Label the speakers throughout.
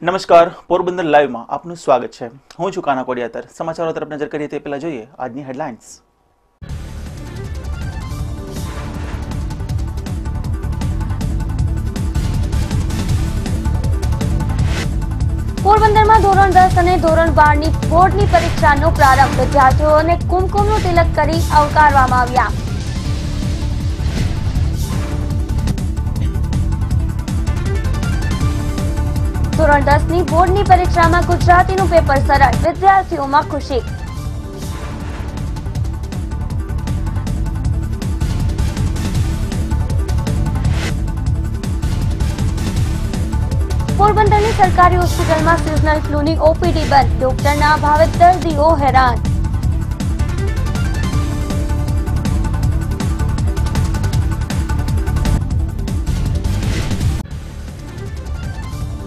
Speaker 1: નમસ્કાર, પોરબંદર લાઈવમાં આપનું સ્વાગત છે। હું છું કાના કોડિયાતર। સમાચારો તરફ નજર કરીએ તે પહેલા જોઈએ આજની હેડલાઇન્સ।
Speaker 2: પોરબંદરમાં ધોરણ 10 અને ધોરણ 12ની બોર્ડની પરીક્ષાનો પ્રારંભ। વિદ્યાર્થીઓને કુમકુમનું તિલક કરી આવકારવામાં આવ્યા। ધોરણ 10ની બોર્ડની પરીક્ષામાં ગુજરાતીનું પેપર સરળ, વિદ્યાર્થીઓમાં ખુશી। પોરબંદરની સરકારી હોસ્પિટલમાં સિઝનલ ફ્લૂની ઓપીડી બંધ, ડોક્ટરના અભાવે દર્દીઓ હેરાન।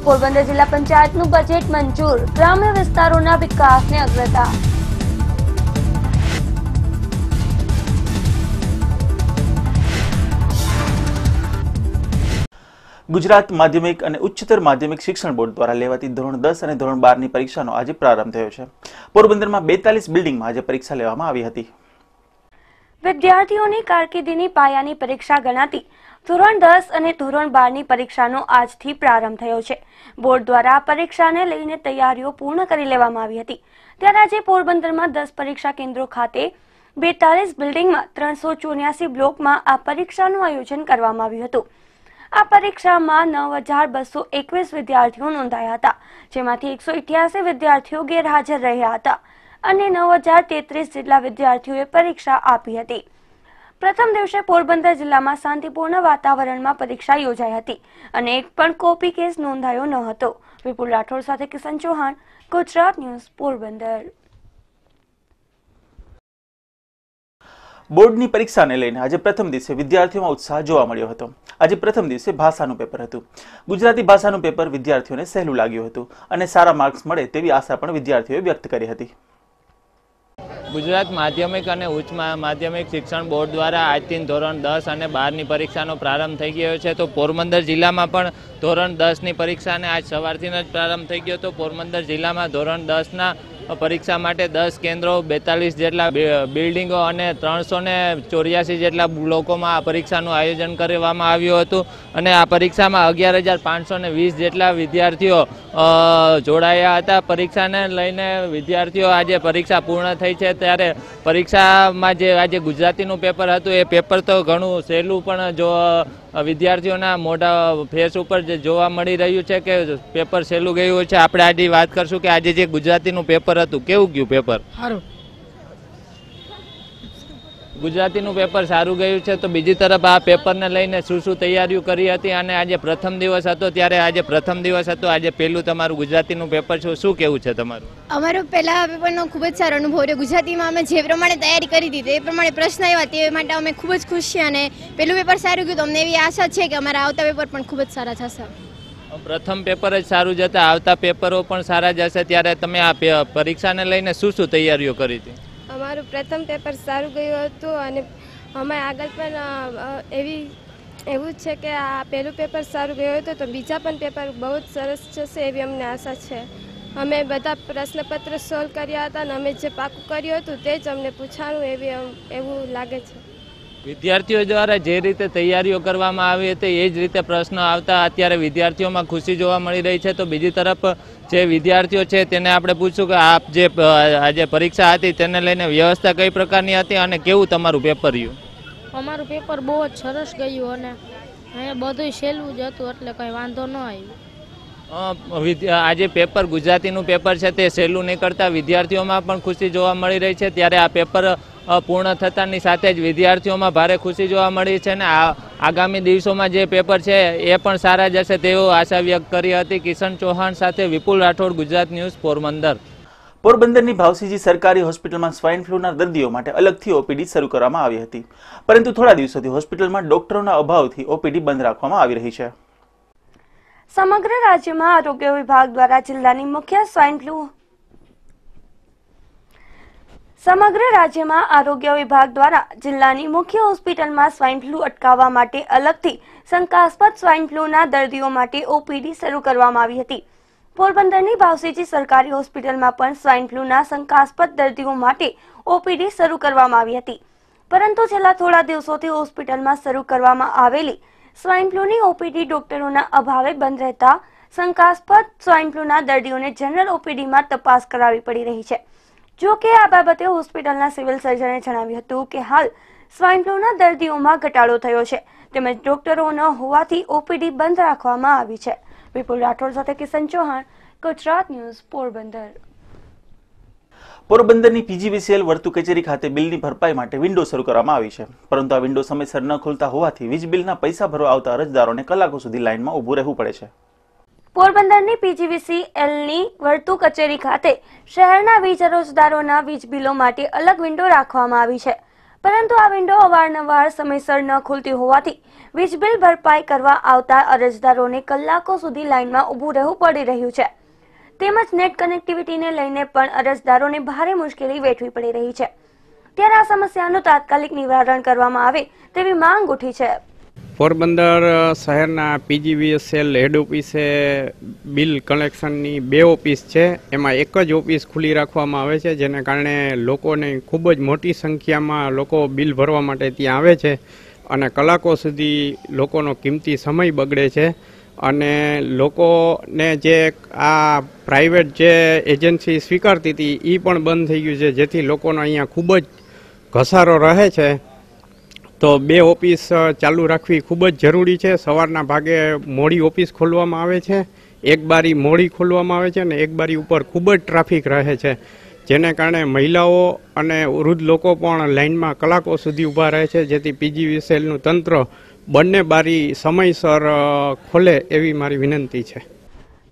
Speaker 2: પોરબંદર જિલ્લા પંચાયતનું બજેટ મંજૂર, ગ્રામ્ય વિસ્તારોના વિકાસને અગ્રતા।
Speaker 1: ગુજરાત માધ્યમિક અને ઉચ્ચતર માધ્યમિક શિક્ષણ બોર્ડ દ્વારા લેવાતી ધોરણ 10 અને ધોરણ 12ની પરીક્ષાનો આજે પ્રારંભ થયો છે। પોરબંદરમાં 42 બિલ્ડિંગમાં આજે પરીક્ષા લેવામાં આવી હતી।
Speaker 2: વિદ્યાર્થીઓની કારકિર્દીની પાયાની પરીક્ષા ગણાતી ધોરણ 10 અને ધોરણ 12ની પરીક્ષાનો આજથી પ્રારંભ થયો છે। બોર્ડ દ્વારા પરીક્ષાને લઈને તૈયારીઓ પૂર્ણ કરી લેવામાં આવી હતી। ત્યારે આજે પોરબંદરમાં 10 પરીક્ષા કેન્દ્રો ખાતે 42 બિલ્ડિંગમાં 384 બ્લોકમાં આ પરીક્ષાનું આયોજન કરવામાં આવ્યું હતું। આ પરીક્ષામાં 9221 વિદ્યાર્થીઓ નોંધાયા હતા, જેમાંથી 188 વિદ્યાર્થીઓ ગેરહાજર રહ્યા હતા અને 9033 જેટલા વિદ્યાર્થીઓએ પરીક્ષા આપી હતી। પ્રથમ દિવસે પોરબંદર જિલ્લામાં શાંતિપૂર્ણ વાતાવરણમાં પરીક્ષા યોજાઈ હતી અને એક પણ કોપી કેસ નોંધાયો ન હતો। વિપુલ રાઠોડ સાથે કિશન ચૌહાણ, ગુજરાત ન્યૂઝ, પોરબંદર।
Speaker 1: બોર્ડની પરીક્ષાને લઈને આજે પ્રથમ દિવસે વિદ્યાર્થીઓમાં ઉત્સાહ જોવા મળ્યો હતો। આજે પ્રથમ દિવસે ભાષાનું પેપર હતું। ગુજરાતી ભાષાનું પેપર વિદ્યાર્થીઓને સહેલું લાગ્યું હતું અને સારા માર્ક્સ મળે તેવી આશા પણ વિદ્યાર્થીઓએ વ્યક્ત કરી હતી।
Speaker 3: ગુજરાત માધ્યમિક અને ઉચ્ચ માધ્યમિક શિક્ષણ બોર્ડ દ્વારા આજથી ધોરણ 10 અને 12ની પરીક્ષાનો પ્રારંભ થઈ ગયો છે। તો પોરબંદર જિલ્લામાં પણ ધોરણ 10ની પરીક્ષાને આજ સવારથી જ પ્રારંભ થઈ ગયો હતો। પોરબંદર જિલ્લામાં ધોરણ 10ના પરીક્ષા માટે 10 કેન્દ્રો, 42 જેટલા બિલ્ડિંગો અને 384 જેટલા બ્લોકોમાં આ પરીક્ષાનું આયોજન કરવામાં આવ્યું હતું અને આ પરીક્ષામાં 11,520 જેટલા વિદ્યાર્થીઓ જોડાયા હતા। પરીક્ષાને લઈને વિદ્યાર્થીઓ આજે પરીક્ષા પૂર્ણ થઈ છે ત્યારે પરીક્ષામાં જે આજે ગુજરાતીનું પેપર હતું એ પેપર તો ઘણું સહેલું પણ જો વિદ્યાર્થીઓના મોઢા ફેસ ઉપર જે જોવા મળી રહ્યું છે કે પેપર સહેલું ગયું છે। આપણે આજે વાત કરશું કે આજે જે ગુજરાતીનું પેપર હતું કેવું ગયું પેપર? સારું, ગુજરાતીનું પેપર સારું ગયું છે। તો બીજી તરફ આ પેપરને લઈને શું શું તૈયારીઓ કરી હતી અને આજે પ્રથમ દિવસ હતો ત્યારે આજે પ્રથમ દિવસ હતો, આજે પહેલું તમારું ગુજરાતીનું પેપર છે, શું કેવું છે તમારું?
Speaker 4: અમારો પહેલા પેપરનો ખૂબ જ સારો અનુભવ રહ્યો। ગુજરાતીમાં અમે જે પ્રમાણે તૈયારી કરી હતી એ પ્રમાણે પ્રશ્ન આવ્યા તે માટે અમે ખૂબ જ ખુશ છીએ અને પહેલું પેપર સારું ગયું તો અમને એવી આશા છે કે અમારા આવતા પેપર પણ ખૂબ જ સારા થશે।
Speaker 3: પ્રથમ પેપર જ સારું જતા, આવતા પેપરો પણ સારા જશે। ત્યારે તમે આ પરીક્ષાને લઈને શું શું તૈયારીઓ કરી હતી?
Speaker 5: અમારું પ્રથમ પેપર સારું ગયું હતું અને અમે આગળ પણ એવું છે કે આ પહેલું પેપર સારું ગયું હતું તો બીજા પણ પેપર બહુ જ સરસ જશે એવી અમને આશા છે। અમે બધા પ્રશ્નપત્ર સોલ્વ કર્યા હતા અને અમે જે પાકું કર્યું હતું તે જ અમને પૂછાણું એવું લાગે છે।
Speaker 3: વિદ્યાર્થીઓ દ્વારા જે રીતે તૈયારીઓ કરવામાં આવી હતી એ જ રીતે પ્રશ્નો આવતા અત્યારે વિદ્યાર્થીઓમાં ખુશી જોવા મળી રહી છે। તો બીજી તરફ જે વિદ્યાર્થીઓ છે તેને આપણે પૂછશું કે આપ જે આજે પરીક્ષા હતી તેને લઈને વ્યવસ્થા કઈ પ્રકારની હતી અને કેવું તમારું પેપર રહ્યું?
Speaker 6: અમારું પેપર બહુ જ સરસ ગયું અને અહીંયા બધું સહેલું જ હતું એટલે કંઈ વાંધો ન આવ્યો।
Speaker 3: આજે પેપર ગુજરાતીનું પેપર છે તે સહેલું નીકળતા વિદ્યાર્થીઓમાં પણ ખુશી જોવા મળી રહી છે। ત્યારે આ પેપર પૂર્ણ થતાની સાથે જ વિદ્યાર્થીઓમાં ભારે ખુશી જોવા મળી છે અને આગામી દિવસોમાં જે પેપર છે એ પણ સારા જશે તેવો આશા વ્યક્ત કરી હતી। કિશન ચૌહાણ સાથે વિપુલ રાઠોડ, ગુજરાત ન્યૂઝ, પોરબંદર।
Speaker 1: પોરબંદરની ભાવસીજી સરકારી હોસ્પિટલમાં સ્વાઇન ફ્લૂના દર્દીઓ માટે અલગથી ઓપીડી શરૂ કરવામાં આવી હતી, પરંતુ થોડા દિવસોથી હોસ્પિટલમાં ડોક્ટરોના અભાવથી ઓપીડી બંધ રાખવામાં આવી રહી છે।
Speaker 2: સમગ્ર રાજ્યમાં આરોગ્ય વિભાગ દ્વારા જિલ્લાની મુખ્ય સ્વાઇન ફ્લૂ સમગ્ર રાજ્યમાં આરોગ્ય વિભાગ દ્વારા જિલ્લાની મુખ્ય હોસ્પિટલમાં સ્વાઇન ફ્લૂ અટકાવવા માટે અલગથી શંકાસ્પદ સ્વાઇન ફ્લૂના દર્દીઓ માટે ઓપીડી શરૂ કરવામાં આવી હતી। પોરબંદરની ભાવસીજી સરકારી હોસ્પિટલમાં પણ સ્વાઇન ફ્લૂના શંકાસ્પદ દર્દીઓ માટે ઓપીડી શરૂ કરવામાં આવી હતી, પરંતુ છેલ્લા થોડા દિવસોથી હોસ્પિટલમાં શરૂ કરવામાં આવેલી સ્વાઇન ફ્લૂની ઓપીડી ડોક્ટરોના અભાવે બંધ રહેતા શંકાસ્પદ સ્વાઇન ફ્લૂના દર્દીઓને જનરલ ઓપીડીમાં તપાસ કરાવવી પડી રહી છે. જો કે આ બાબતે હોસ્પિટલના સિવિલ સર્જને જણાવ્યું હતું કે હાલ સ્વાઇન ફ્લૂના દર્દીઓમાં ઘટાડો થયો છે, તેમજ ડોક્ટરો ન હોવાથી ઓપીડી બંધ રાખવામાં આવી છે. વિપુલ રાઠોડ સાથે કિશન ચૌહાણ, ગુજરાત ન્યૂઝ, પોરબંદર.
Speaker 1: પોરબંદરની પીજીવીસીએલ વર્તુ કચેરી ખાતે બિલની ભરપાઈ માટે વિન્ડો શરૂ કરવામાં આવી છે, પરંતુ આ વિન્ડો સમયસર ન ખુલતા હોવાથી વીજ બિલના પૈસા ભરવા આવતા અરજદારોને કલાકો સુધી લાઇનમાં ઊભું રહેવું પડે છે.
Speaker 2: પોરબંદરની પીજીવીસીએલની વર્તુ કચેરી ખાતે શહેરના વીજ અરજદારોના વીજ બિલો માટે અલગ વિન્ડો રાખવામાં આવી છે, પરંતુ આ વિન્ડો અવારનવાર સમયસર ન ખુલતી હોવાથી વીજ બિલ ભરપાઈ કરવા આવતા અરજદારોને કલાકો સુધી લાઇનમાં ઊભું રહેવું પડી રહ્યું છે. તેમજ નેટ કનેક્ટિવિટીને લઈને પણ અરજદારોને ભારે મુશ્કેલી વેઠવી પડી રહી છે. ત્યારે આ સમસ્યાનું તાત્કાલિક નિવારણ કરવામાં આવે તેવી માંગ ઉઠી છે.
Speaker 7: પોરબંદર શહેરના પીજીવીસીએલ હેડ ઓફિસે બિલ કલેક્શનની 2 ઓફિસ છે, એમાં એક જ ઓફિસ ખુલ્લી રાખવામાં આવે છે, જેને કારણે લોકોને ખૂબ જ મોટી સંખ્યામાં લોકો બિલ ભરવા માટે ત્યાં આવે છે અને કલાકો સુધી લોકોનો કિંમતી સમય બગડે છે. અને લોકોને જે આ પ્રાઇવેટ જે એજન્સી સ્વીકારતી હતી એ પણ બંધ થઈ ગયું છે, જેથી લોકોનો અહીંયા ખૂબ જ ઘસારો રહે છે. તો 2 ઓફિસ ચાલુ રાખવી ખૂબ જ જરૂરી છે. સવારના ભાગે મોડી ઓફિસ ખોલવામાં આવે છે, એક બારી મોડી ખોલવામાં આવે છે અને એક બારી ઉપર ખૂબ જ ટ્રાફિક રહે છે, જેને કારણે મહિલાઓ અને વૃદ્ધ લોકો પણ લાઇનમાં કલાકો સુધી ઊભા રહે છે, જેથી પીજીવીસીએલનું તંત્ર બંને બારી સમયસર ખોલે એવી મારી વિનંતી છે.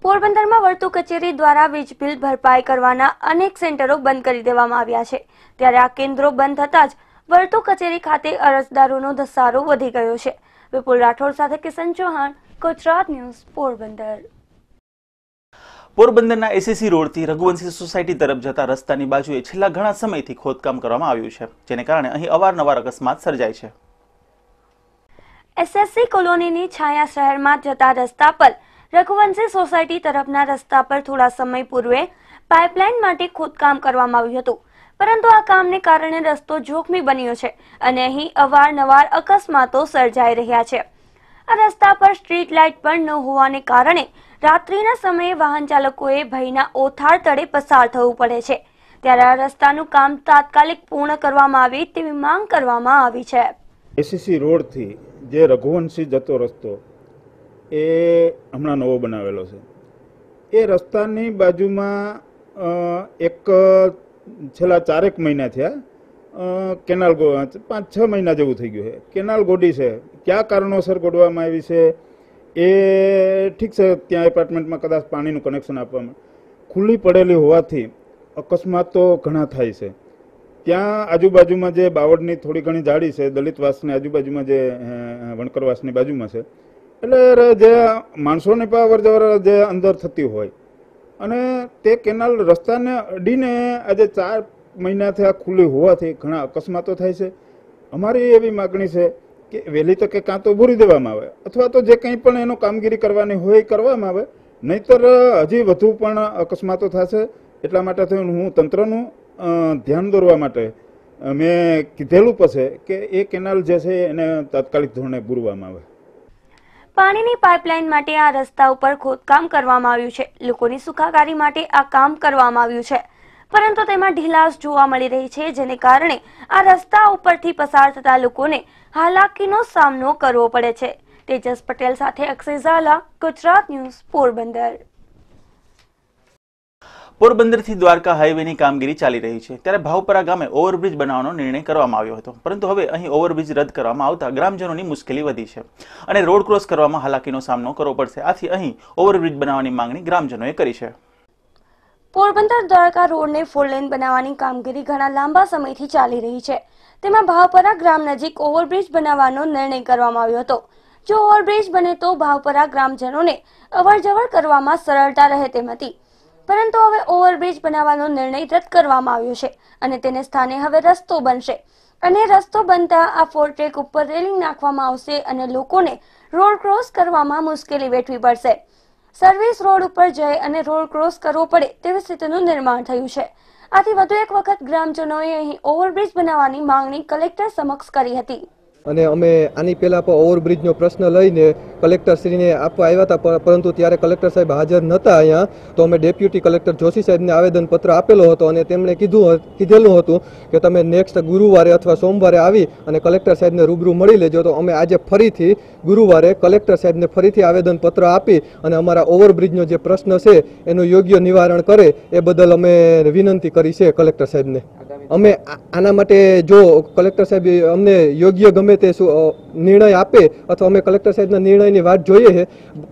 Speaker 2: પોરબંદરમાં વર્તુ કચેરી દ્વારા વીજ બિલ ભરપાઈ કરવાના અનેક સેન્ટરો બંધ કરી દેવામાં આવ્યા છે, ત્યારે આ કેન્દ્રો બંધ થતાં જ વર્તુ કચેરી ખાતે અરજદારોનો ધસારો વધી ગયો છે. વિપુલ રાઠોડ સાથે કિશન ચૌહાણ, ગુજરાત ન્યૂઝ, પોરબંદર.
Speaker 1: પોરબંદરના એસએસસી રોડથી રઘુવંશી સોસાયટી તરફ જતા રસ્તાની બાજુએ છેલ્લા ઘણા સમયથી ખોદકામ કરવામાં આવ્યું છે, જેને કારણે અહીં અવારનવાર અકસ્માત સર્જાય છે.
Speaker 2: એસએસસી કોલોનીની છાયા શહેરમાં જતા રસ્તા પર રઘુવંશી સોસાયટી તરફના રસ્તા પર થોડા સમય પૂર્વે પાઇપલાઇન માટે ખોદકામ કરવામાં આવ્યું હતું, પરંતુ આ કામને કારણે રસ્તો જોખમી બન્યો છે અને અહીં અવારનવાર અકસ્માતો સર્જાઈ રહ્યા છે. આ રસ્તા પર સ્ટ્રીટ લાઇટ પણ ન હોવાને કારણે રાત્રિના સમયે વાહન ચાલકોએ ભયના ઓથાર તળે પસાર થવું પડે છે. ત્યારે આ રસ્તાનું કામ તાત્કાલિક પૂર્ણ કરવામાં આવે તેવી માંગ કરવામાં આવી છે.
Speaker 8: એસએસસી રોડથી જે રઘુવંશી જતો રસ્તો એ હમણાં નવો બનાવેલો છે. એ રસ્તાની બાજુમાં એક છેલ્લા 4 મહિના થયા કેનાલ 5-6 મહિના જેવું થઈ ગયું છે. કેનાલ ગોડી છે, કયા કારણોસર ગોડવામાં આવી છે એ ઠીક છે, ત્યાં એપાર્ટમેન્ટમાં કદાચ પાણીનું કનેક્શન આપવામાં ખુલ્લી પડેલી હોવાથી અકસ્માતો ઘણા થાય છે. ત્યાં આજુબાજુમાં જે બાવળની થોડી ઘણી જાળી છે, દલિતવાસની આજુબાજુમાં જે વણકરવાસની બાજુમાં છે, એટલે જે માણસોની પાવર જવર જે અંદર થતી હોય અને તે કેનાલ રસ્તાને અડીને આજે 4 મહિનાથી આ ખુલ્લી હોવાથી ઘણા અકસ્માતો થાય છે. અમારી એવી માગણી છે કે વહેલી તકે કાં તો ભૂરી દેવામાં આવે અથવા તો જે કંઈ પણ એનો કામગીરી કરવાની હોય એ કરવામાં આવે, નહીતર હજી વધુ પણ અકસ્માતો થશે. એટલા માટે હું તંત્રનું ધ્યાન દોરવા માટે મેં કીધેલું પછી કે એ કેનાલ જે છે એને તાત્કાલિક ધોરણે પૂરવામાં આવે.
Speaker 2: પાણીની પાઇપલાઇન માટે આ રસ્તા ઉપર ખોદકામ કરવામાં આવ્યું છે. લોકોની સુખાકારી માટે આ કામ કરવામાં આવ્યું છે, પરંતુ તેમાં ઢીલાસ જોવા મળી રહી છે, જેને કારણે આ રસ્તા ઉપરથી પસાર થતા લોકોને હાલાકીનો સામનો કરવો પડે છે. તેજસ પટેલ સાથે અક્ષય ઝાલા, ગુજરાત ન્યૂઝ, પોરબંદર.
Speaker 1: પોરબંદરથી દ્વારકા હાઈવેની કામગીરી ચાલી રહી છે, ત્યારે ભાવપરા ગામે ઓવરબ્રિજ બનાવવાનો નિર્ણય કરવામાં આવ્યો હતો, પરંતુ હવે અહીં ઓવરબ્રિજ રદ કરવામાં આવતા ગ્રામજનોની મુશ્કેલી વધી છે અને રોડ ક્રોસ કરવામાં હાલાકીનો સામનો કરવો પડશે. આથી અહીં ઓવરબ્રિજ બનાવવાની માંગણી ગ્રામજનોએ કરી છે.
Speaker 2: પોરબંદર દ્વારકા રોડને 4 લેન બનાવવાની કામગીરી ઘણા લાંબા સમયથી ચાલી રહી છે. તેમાં ભાવપરા ગ્રામ નજીક ઓવરબ્રિજ બનાવવાનો નિર્ણય કરવામાં આવ્યો હતો. જો ઓવરબ્રિજ બને તો ભાવપરા ગ્રામજનોને અવરજવર કરવામાં સરળતા રહે તેમ હતી, પરંતુ હવે ઓવરબ્રિજ બનાવવાનો નિર્ણય રદ કરવામાં આવ્યો છે અને તેને સ્થાને હવે રસ્તો બનશે અને રસ્તો બનતા આ 4 ટ્રેક ઉપર રેલિંગ નાખવામાં આવશે અને લોકોને રોડ ક્રોસ કરવામાં મુશ્કેલી વેઠવી પડશે. સર્વિસ રોડ ઉપર જઈ અને રોડ ક્રોસ કરવો પડે તેવી સ્થિતિનું નિર્માણ થયું છે. આથી વધુ એક વખત ગ્રામજનોએ અહીં ઓવરબ્રિજ બનાવવાની માંગણી કલેક્ટર સમક્ષ કરી હતી.
Speaker 9: અને અમે આની પહેલાં પણ ઓવરબ્રિજનો પ્રશ્ન લઈને કલેક્ટરશ્રીને આપવા આવ્યા હતા, પરંતુ ત્યારે કલેક્ટર સાહેબ હાજર નહોતા અહીંયા. તો અમે ડેપ્યુટી કલેક્ટર જોશી સાહેબને આવેદનપત્ર આપેલો હતો અને તેમણે કીધેલું હતું કે તમે નેક્સ્ટ ગુરુવારે અથવા સોમવારે આવી અને કલેક્ટર સાહેબને રૂબરૂ મળી લેજો. તો અમે આજે ફરીથી ગુરુવારે કલેક્ટર સાહેબને ફરીથી આવેદનપત્ર આપી અને અમારા ઓવરબ્રિજનો જે પ્રશ્ન છે એનું યોગ્ય નિવારણ કરે એ બદલ અમે વિનંતી કરી છે કલેક્ટર સાહેબને. અમે આના માટે જો કલેક્ટર સાહેબ અમને યોગ્ય ગમે તે નિર્ણય આપે અથવા અમે કલેક્ટર સાહેબના નિર્ણયની વાત જોઈએ છે,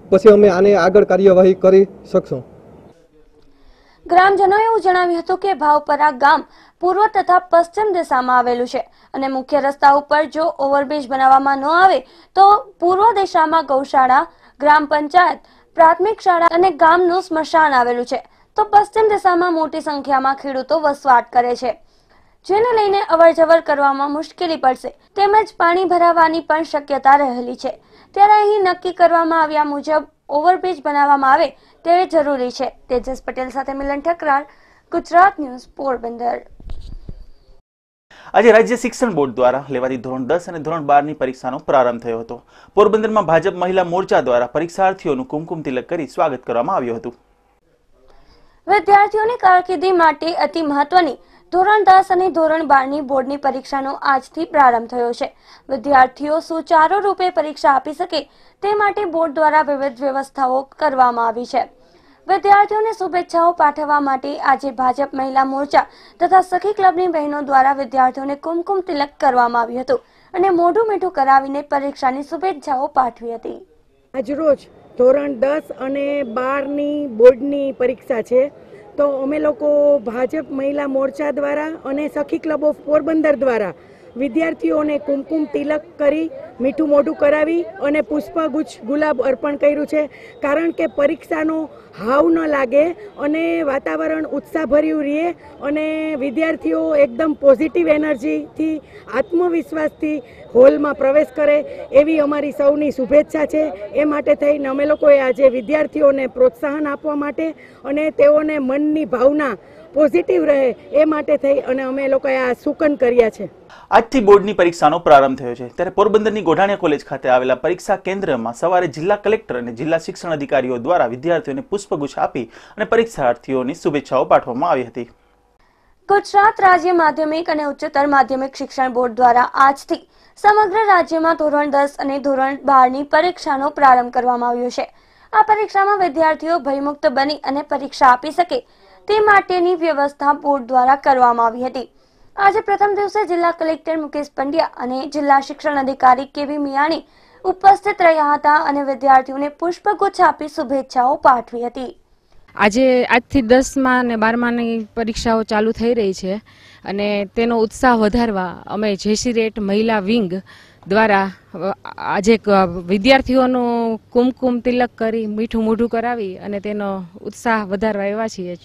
Speaker 9: પછી અમે આને આગળ કાર્યવાહી કરી શકશું.
Speaker 2: ગ્રામજનોએ એવું જણાવ્યું હતું કે ભાવપરા ગામ પૂર્વ તથા પશ્ચિમ દિશામાં આવેલું છે અને મુખ્ય રસ્તા ઉપર જો ઓવરબ્રિજ બનાવવામાં ન આવે તો પૂર્વ દિશામાં ગૌશાળા, ગ્રામ પંચાયત, પ્રાથમિક શાળા અને ગામનું સ્મશાન આવેલું છે, તો પશ્ચિમ દિશામાં મોટી સંખ્યામાં ખેડૂતો વસવાટ કરે છે, જેને લઈને અવરજવર કરવામાં મુશ્કેલી પડશે તેમજ પાણી ભરાવાની પણ શક્યતા રહેલી છે. ત્યારે અહીં નક્કી કરવામાં આવ્યા મુજબ ઓવરબ્રિજ બનાવવામાં આવે તે જરૂરી છે. તેજસ પટેલ સાથે મિલન ઠકરાર, ગુજરાત ન્યૂઝ, પોરબંદર.
Speaker 1: આજે રાજ્ય શિક્ષણ બોર્ડ દ્વારા લેવાતી ધોરણ 10 અને ધોરણ 12 ની પરીક્ષાનો પ્રારંભ થયો હતો. પોરબંદરમાં ભાજપ મહિલા મોરચા દ્વારા પરીક્ષાર્થીઓનું કુમકુમ તિલક કરી સ્વાગત કરવામાં આવ્યું હતું.
Speaker 2: વિદ્યાર્થીઓની કારકિર્દી માટે અતિ મહત્વની ધોરણ 10 અને ધોરણ 12 બોર્ડની પરીક્ષાનો આજથી પ્રારંભ થયો છે. વિદ્યાર્થીઓ સુચારુ રૂપે પરીક્ષા આપી શકે તે માટે બોર્ડ દ્વારા વિવિધ વ્યવસ્થાઓ કરવામાં આવી છે. વિદ્યાર્થીઓને શુભેચ્છાઓ પાઠવવા માટે આજે ભાજપ મહિલા મોરચા તથા સખી ક્લબની બહેનો દ્વારા વિદ્યાર્થીઓને કુમકુમ તિલક કરવામાં આવ્યું હતું અને મોઢું મીઠું કરાવીને પરીક્ષાની શુભેચ્છાઓ પાઠવી હતી.
Speaker 10: આજરોજ ધોરણ 10 અને 12ની બોર્ડની પરીક્ષા છે. તો અમે લોકો ભાજપ મહિલા મોરચા દ્વારા અને સખી ક્લબ ઓફ પોરબંદર દ્વારા વિદ્યાર્થીઓને કુમકુમ તિલક કરી મીઠું મોઢું કરાવી અને પુષ્પગુચ્છ ગુલાબ અર્પણ કર્યું છે. કારણ કે પરીક્ષાનો હાવ ન લાગે અને વાતાવરણ ઉત્સાહભર્યું રહે અને વિદ્યાર્થીઓ એકદમ પોઝિટિવ એનર્જીથી, આત્મવિશ્વાસથી હોલમાં પ્રવેશ કરે એવી અમારી સૌની શુભેચ્છા છે. એ માટે થઈને અમે લોકોએ આજે વિદ્યાર્થીઓને પ્રોત્સાહન આપવા માટે અને તેઓને મનની ભાવના પોઝિટિવ રહે એ માટે થઈ અને અમે લોકોએ આ સૂકન કર્યા છે.
Speaker 1: આજથી બોર્ડની પરીક્ષાનો પ્રારંભ થયો છે. ત્યારે પોરબંદરની ગોઢાણીયા કોલેજ ખાતે આવેલા પરીક્ષા કેન્દ્રમાં સવારે જિલ્લા કલેક્ટર અને જિલ્લા શિક્ષણ અધિકારીઓ દ્વારા વિદ્યાર્થીઓને પુષ્પગુચ્છ આપી અને પરીક્ષાર્થીઓની શુભેચ્છાઓ પાઠવવામાં આવી હતી.
Speaker 2: ગુજરાત રાજ્ય માધ્યમિક અને ઉચ્ચતર માધ્યમિક શિક્ષણ બોર્ડ દ્વારા આજથી સમગ્ર રાજ્યમાં ધોરણ 10 અને ધોરણ 12ની પરીક્ષાનો પ્રારંભ કરવામાં આવ્યો છે. આ પરીક્ષામાં વિદ્યાર્થીઓ ભયમુક્ત બની અને પરીક્ષા આપી શકે તે માટેની વ્યવસ્થા બોર્ડ દ્વારા કરવામાં આવી હતી. આજે પ્રથમ દિવસે જિલ્લા કલેક્ટર મુકેશ પંડ્યા અને જિલ્લા શિક્ષણ અધિકારી કેવી મિયાણી ઉપસ્થિત રહ્યા હતા અને વિદ્યાર્થીઓને પુષ્પગુચ્છ આપી શુભેચ્છાઓ પાઠવી હતી.
Speaker 11: આજથી 10મા અને 12માની પરીક્ષાઓ ચાલુ થઈ રહી છે અને તેનો ઉત્સાહ વધારવા અમે જેસીરેટ મહિલા વિંગ દ્વારા આજે વિદ્યાર્થીઓનું કુમકુમ તિલક કરી મીઠું મોઢું કરાવી અને તેનો ઉત્સાહ વધારવા આવ્યા છીએ.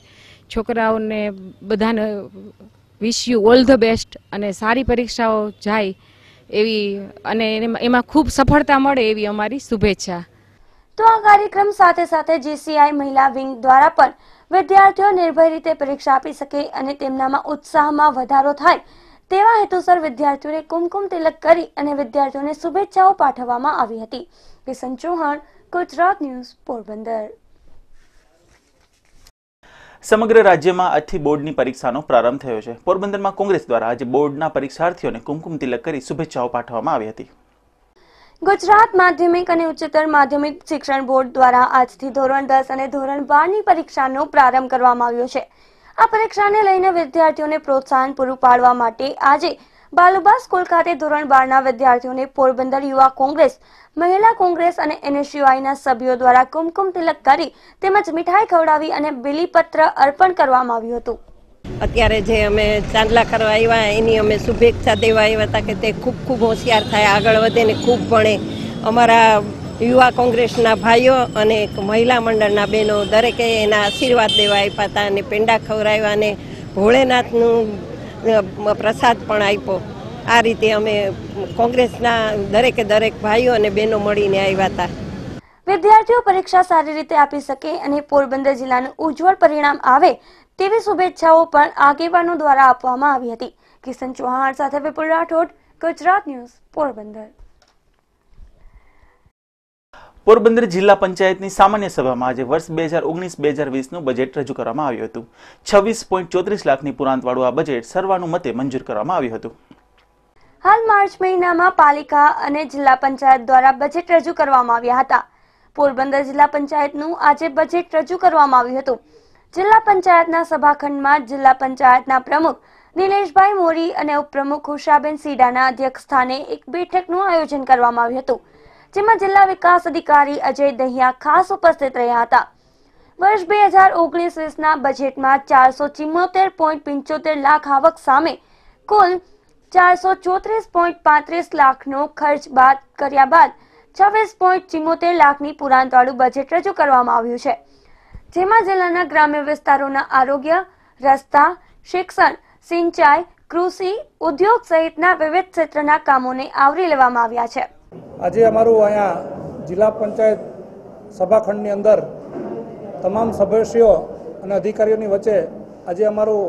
Speaker 11: છોકરાઓને બધાને wish you all the best અને સારી પરીક્ષાઓ જાય એવી અને એમાં ખૂબ સફળતા મળે એવી અમારી શુભેચ્છા.
Speaker 2: તો આ કાર્યક્રમ સાથે સાથે જીસીઆઈ મહિલા વિંગ દ્વારા પણ વિદ્યાર્થીઓ નિર્ભય રીતે પરીક્ષા આપી શકે અને તેમનામાં ઉત્સાહમાં વધારો થાય તેવા હેતુસર વિદ્યાર્થીઓને કુમકુમ તિલક કરી અને વિદ્યાર્થીઓને શુભેચ્છાઓ પાઠવવામાં આવી હતી. કિશન ચૌહાણ, ગુજરાત ન્યૂઝ, પોરબંદર.
Speaker 1: સમગ્ર રાજ્યમાં આજથી બોર્ડની પરીક્ષાનો પ્રારંભ થયો છે. પોરબંદરમાં કોંગ્રેસ દ્વારા આજે બોર્ડના પરીક્ષાર્થીઓને કુમકુમ તિલક કરી શુભેચ્છાઓ પાઠવવામાં આવી હતી.
Speaker 2: ગુજરાત માધ્યમિક અને ઉચ્ચતર માધ્યમિક શિક્ષણ બોર્ડ દ્વારા આજથી ધોરણ 10 અને ધોરણ 12ની પરીક્ષાનો પ્રારંભ કરવામાં આવ્યો છે. આ પરીક્ષાને લઈને વિદ્યાર્થીઓને પ્રોત્સાહન પૂરું પાડવા માટે આજે બાલુબા સ્કૂલ ખાતે ધોરણ 12ના વિદ્યાર્થીઓને પોરબંદર યુવા કોંગ્રેસ, મહિલા કોંગ્રેસ અને એનએસયુઆઈના સભ્યો દ્વારા કુમકુમ તિલક કરી તેમજ મીઠાઈ ખવડાવી અને બિલીપત્ર અર્પણ કરવામાં આવ્યું હતું.
Speaker 12: અત્યારે જે અમે ચાંદલા કરવા આવ્યા એની અમે શુભેચ્છા દેવા આવ્યા હતા કે તે ખૂબ ખૂબ હોશિયાર થાય, આગળ વધે ને ખૂબ ભણે. અમારા યુવા કોંગ્રેસના ભાઈઓ અને મહિલા મંડળના બહેનો દરેકે એના આશીર્વાદ દેવા આપ્યા હતા અને પેંડા ખવડાવ્યા અને ભોળેનાથનું પ્રસાદ પણ આપ્યો. આ રીતે અમે કોંગ્રેસના દરેક ભાઈઓ અને બહેનો મળીને આવ્યા હતા.
Speaker 2: વિદ્યાર્થીઓ પરીક્ષા સારી રીતે આપી શકે અને પોરબંદર જિલ્લાનું ઉજ્જવળ પરિણામ આવે તેવી શુભેચ્છાઓ પણ આગેવાનો દ્વારા આપવામાં આવી હતી. કિશન ચૌહાણ સાથે વિપુલ રાઠોડ, ગુજરાત ન્યૂઝ, પોરબંદર.
Speaker 1: પોરબંદર જિલ્લા પંચાયતની સામાન્ય સભામાં આજે વર્ષ 2019-2020નું બજેટ રજૂ કરવામાં આવ્યું હતું. 26.34 લાખની પુરાંતવાળું આ બજેટ સર્વાનુમતે મંજૂર કરવામાં આવ્યું હતું.
Speaker 2: હાલ માર્ચ મહિનામાં પાલિકા અને જિલ્લા પંચાયત દ્વારા બજેટ રજૂ કરવામાં આવ્યા હતા. પોરબંદર જિલ્લા પંચાયતનું આજે બજેટ રજૂ કરવામાં આવ્યું હતું. જિલ્લા પંચાયતના સભાખંડમાં જિલ્લા પંચાયતના પ્રમુખ નિલેશભાઈ મોરી અને ઉપપ્રમુખ ઉષાબેન સીડાના અધ્યક્ષસ્થાને એક બેઠકનું આયોજન કરવામાં આવ્યું હતું, જેમાં જિલ્લા વિકાસ અધિકારી અજય દહિયા ખાસ ઉપસ્થિત રહ્યા હતા. વર્ષ 2019-20ના બજેટમાં 474.75 લાખ આવક સામે કુલ 434.35 લાખનો ખર્ચ બાદ કર્યા બાદ 26.74 લાખની પુરાંતવાળું બજેટ રજૂ કરવામાં આવ્યું છે, જેમાં જિલ્લાના ગ્રામ્ય વિસ્તારોના આરોગ્ય, રસ્તા, શિક્ષણ, સિંચાઈ, કૃષિ, ઉદ્યોગ સહિતના વિવિધ ક્ષેત્રના કામોને આવરી લેવામાં આવ્યા છે.
Speaker 13: આજે અમારું અહીંયા જિલ્લા પંચાયત સભાખંડની અંદર તમામ સભ્યશ્રીઓ અને અધિકારીઓની વચ્ચે આજે અમારું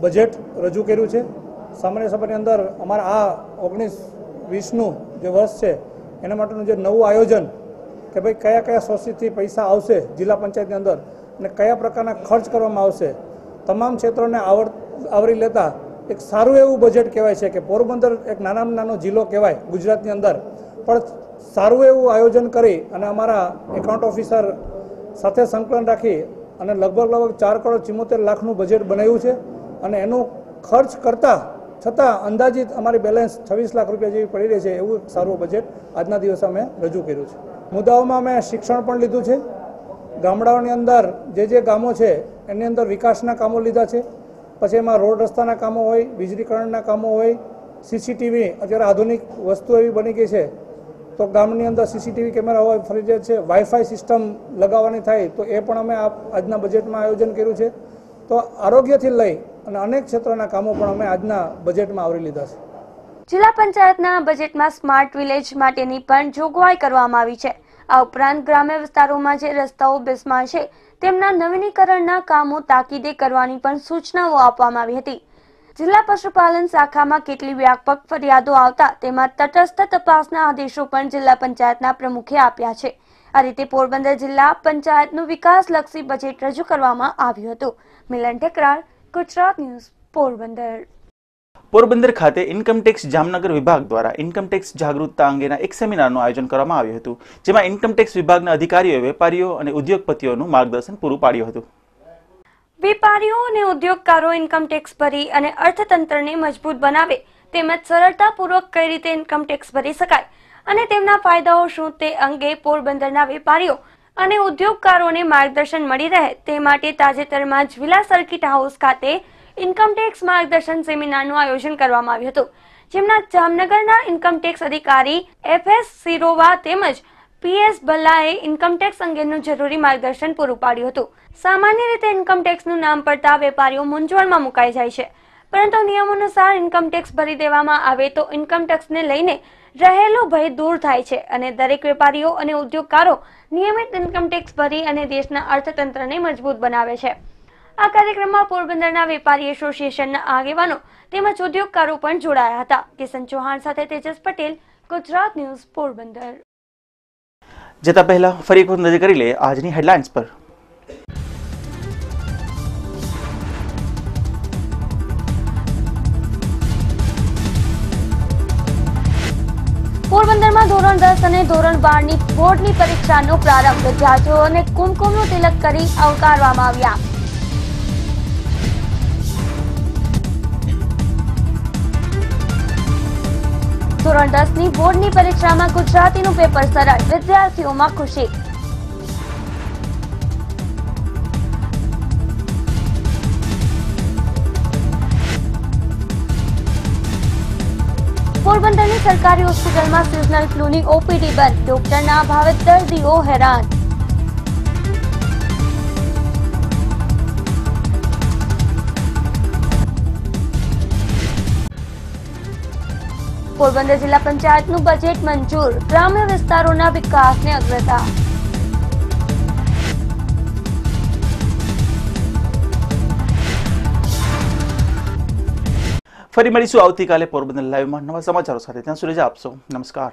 Speaker 13: બજેટ રજૂ કર્યું છે. સામાન્ય સભાની અંદર અમારા આ 19-20નું જે વર્ષ છે એના માટેનું જે નવું આયોજન કે ભાઈ કયા કયા સોર્સિસથી પૈસા આવશે જિલ્લા પંચાયતની અંદર અને કયા પ્રકારના ખર્ચ કરવામાં આવશે, તમામ ક્ષેત્રોને આવરી લેતા એક સારું એવું બજેટ કહેવાય છે કે પોરબંદર એક નાનામાં નાનો જિલ્લો કહેવાય ગુજરાતની અંદર, પણ સારું એવું આયોજન કરી અને અમારા એકાઉન્ટ ઓફિસર સાથે સંકલન રાખી અને લગભગ 4.74 લાખનું બજેટ બનાવ્યું છે અને એનો ખર્ચ કરતાં છતાં અંદાજિત અમારી બેલેન્સ 26 લાખ રૂપિયા જેવી પડી રહી છે. એવું સારું બજેટ આજના દિવસે અમે રજૂ કર્યું છે. મુદ્દાઓમાં અમે શિક્ષણ પણ લીધું છે. ગામડાઓની અંદર જે ગામો છે એની અંદર વિકાસના કામો લીધા છે. પછી એમાં રોડ રસ્તાના કામો હોય, વીજળીકરણના કામો હોય, સીસીટીવી અત્યારે આધુનિક વસ્તુ એવી બની ગઈ છે તો ગામની અંદર સીસીટીવી કેમેરા હોય ફરજિયાત છે. વાઈફાઈ સિસ્ટમ લગાવવાની થાય તો એ પણ અમે આજના બજેટમાં આયોજન કર્યું છે. તો આરોગ્યથી લઈ અને અનેક ક્ષેત્રોના કામો પણ અમે આજના બજેટમાં આવરી લીધા છે.
Speaker 2: જિલ્લા પંચાયતના બજેટમાં સ્માર્ટ વિલેજ માટેની પણ જોગવાઈ કરવામાં આવી છે. આ ઉપરાંત ગ્રામ્ય વિસ્તારોમાં જે રસ્તાઓ બિસ્માર છે તેમના નવીનીકરણના કામો તાકીદે કરવાની પણ સૂચનાઓ આપવામાં આવી હતી. જિલ્લા પશુપાલન શાખામાં કેટલી વ્યાપક ફરિયાદો આવતા તેમાં તટસ્થ તપાસના આદેશો પણ જિલ્લા પંચાયતના પ્રમુખે આપ્યા છે. આ રીતે પોરબંદર જિલ્લા પંચાયતનું વિકાસલક્ષી બજેટ રજૂ કરવામાં આવ્યું હતું. મિલન ઠેકરાર, ગુજરાત ન્યૂઝ, પોરબંદર.
Speaker 1: પોરબંદર ખાતે ઇન્કમટેક્સ જામનગર વિભાગ દ્વારા ઇન્કમટેક્સ જાગૃતતા અંગેના એક સેમિનારનું આયોજન કરવામાં આવ્યું હતું, જેમાં ઇન્કમટેક્સ વિભાગના અધિકારીઓએ વેપારીઓ અને ઉદ્યોગપતિઓનું માર્ગદર્શન પૂરું પાડ્યું હતું.
Speaker 2: વેપારીઓ અને ઉદ્યોગકારો ઇન્કમટેક્સ ભરી અને અર્થતંત્રને મજબૂત બનાવે તેમજ સરળતાપૂર્વક કઈ રીતે ઇન્કમટેક્સ ભરી શકાય અને તેમના ફાયદાઓ શું તે અંગે પોરબંદરના વેપારીઓ અને ઉદ્યોગકારોને માર્ગદર્શન મળી રહે તે માટે તાજેતરમાં જ વિલા સર્કિટ હાઉસ ખાતે ઇન્કમટેક્સ માર્ગદર્શન સેમિનારનું આયોજન કરવામાં આવ્યું હતું, જેમના જામનગરના ઇન્કમટેક્સ અધિકારી FS સિરોવા તેમજ PS ભલ્લાએ ઇન્કમટેક્સ અંગેનું જરૂરી માર્ગદર્શન પૂરું પાડ્યું હતું. સામાન્ય રીતે ઇન્કમટેક્સનું નામ પડતા વેપારીઓ મૂંઝવણમાં મુકાઈ જાય છે, પરંતુ નિયમ અનુસાર ઇન્કમટેક્સ ભરી દેવામાં આવે તો ઇન્કમટેક્સને લઈને રહેલો ભય દૂર થાય છે અને દરેક વેપારીઓ અને ઉદ્યોગકારો નિયમિત ઇન્કમટેક્સ ભરી અને દેશના અર્થતંત્રને મજબૂત બનાવે છે. આ કાર્યક્રમમાં પોરબંદરના વેપારી એસોસિએશનના આગેવાનો તેમજ ઉદ્યોગકારો પણ જોડાયા હતા. કિશન ચૌહાણ સાથે તેજસ પટેલ, ગુજરાત ન્યૂઝ, પોરબંદર.
Speaker 1: જતા પહેલા ફરી એક વખત નજર કરી લે આજની હેડલાઇન્સ પર.
Speaker 2: પોરબંદરમાં ધોરણ 10 અને ધોરણ 12ની બોર્ડની પરીક્ષાનો પ્રારંભ. વિદ્યાર્થીઓને કુમકુમનું તિલક કરી આવકારવામાં આવ્યા. ધોરણ 10ની બોર્ડની પરીક્ષામાં ગુજરાતીનું પેપર સરળ, વિદ્યાર્થીઓમાં ખુશી. પોરબંદરની સરકારી હોસ્પિટલમાં સિઝનલ ફ્લૂની OPD બંધ, ડોક્ટરના અભાવે દર્દીઓ હેરાન. પોરબંદર જિલ્લા પંચાયતનું બજેટ મંજૂર, ગ્રામ્ય વિસ્તારોના વિકાસને અગ્રતા.
Speaker 1: ફરી મળીશું આવતીકાલે પોરબંદર લાઈવમાં નવા સમાચારો સાથે. ત્યાં સુધી રજા આપશો. નમસ્કાર.